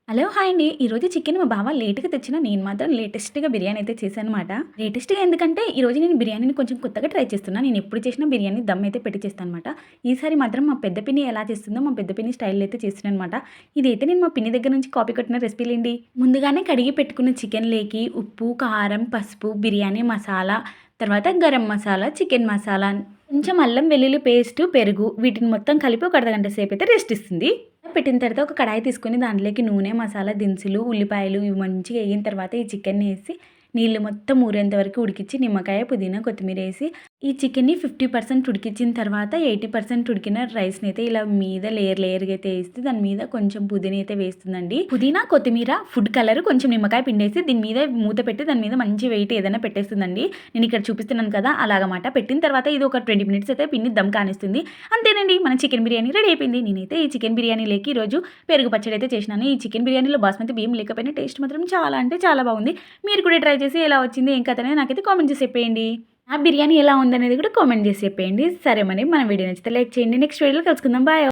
Hello! Hi అండి. ఈరోజు chicken మా బావ లేట్‌గా తెచ్చినా నేను మాత్రం లేటెస్ట్‌గా బిర్యానీ అయితే చేశాననమాట. లేటెస్ట్‌గా ఎందుకంటే ఈరోజు నేను బిర్యానీని కొంచెం కొత్తగా ట్రై చేస్తున్నా. నేను ఎప్పుడు చేసినా బిర్యానీ దమ్ అయితే పెట్టి చేస్తాననమాట. ఈసారి మాత్రం మా పెద్ద పిన్ని ఎలా చేస్తుందో మా పెద్ద పిన్ని స్టైల్‌లో అయితే చేస్తున్నాననమాట. ఇదైతే నేను మా పిన్ని దగ్గర నుంచి కాపీ కొట్టిన రెసిపీలేండి. ముందుగానే కడిగి పెట్టుకున్న చికెన్‌లేకి ఉప్పు, కారం, పసుపు, బిర్యానీ మసాలా, తర్వాత గరం మసాలా, చికెన్ మసాలా, కొంచెం అల్లం వెల్లుల్లి పేస్టు, పెరుగు వీటిని మొత్తం కలిపి ఒక అర్ధగంట సేపయితే రెస్ట్ ఇస్తుంది. పెట్టిన తర్వాత ఒక కడాయి తీసుకొని దాంట్లోకి నూనె, మసాలా దినుసులు, ఉల్లిపాయలు ఇవి మంచిగా వేగిన తర్వాత ఈ చికెన్‌ని ఏసి నీళ్ళు మొత్తం ఊరేంత వరకు ఉడికిచ్చి నిమ్మకాయ, పుదీనా, కొత్తిమీర ఏసి ఈ చికెన్‌ని 50% ఉడికిచ్చిన తర్వాత 80% ఉడికిన రైస్‌నైతే ఇలా మీద లేయర్‌గా అయితే ఏసి దాని మీద కొంచెం పుదీనా అయితే వేస్తుందండి. పుదీనా, కొత్తిమీర, ఫుడ్ కలర్, కొంచెం నిమ్మకాయ పిండేసి దీని మీద మూత పెట్టి దాని మీద మంచి వెయిట్ ఏదైనా పెట్టేస్తుందండి. నేను ఇక్కడ చూపిస్తున్నాను కదా! అలాగమాట. పెట్టిన తర్వాత ఇది ఒక 20 మినిట్స్ అయితే పిన్ని దమ్ కానిస్తుంది. అంతేనండి మన చికెన్ బిర్యానీ రెడీ అయిపోయింది. నేనైతే ఈ చికెన్ బిర్యానీలోకి ఈరోజు పెరుగు పచ్చడి అయితే చేసినాను. ఈ చికెన్ బిర్యానీలో బాస్మతి బియ్యం లేకపోయినా టేస్ట్ మాత్రం చాలా అంటే చాలా బాగుంది. మీరు కూడా ట్రై చేసి ఎలా వచ్చింది ఏం కథ అనేది నాకైతే కామెంట్ చేసి చెప్పేయండి. ఆ బిర్యానీ ఎలా ఉందనేది కూడా కామెంట్ చేసి చెప్పేయండి. సరే మరి మన వీడియో నచ్చితే లైక్ చేయండి. నెక్స్ట్ వీడియోలో కలుసుకుందాం. బాయ్.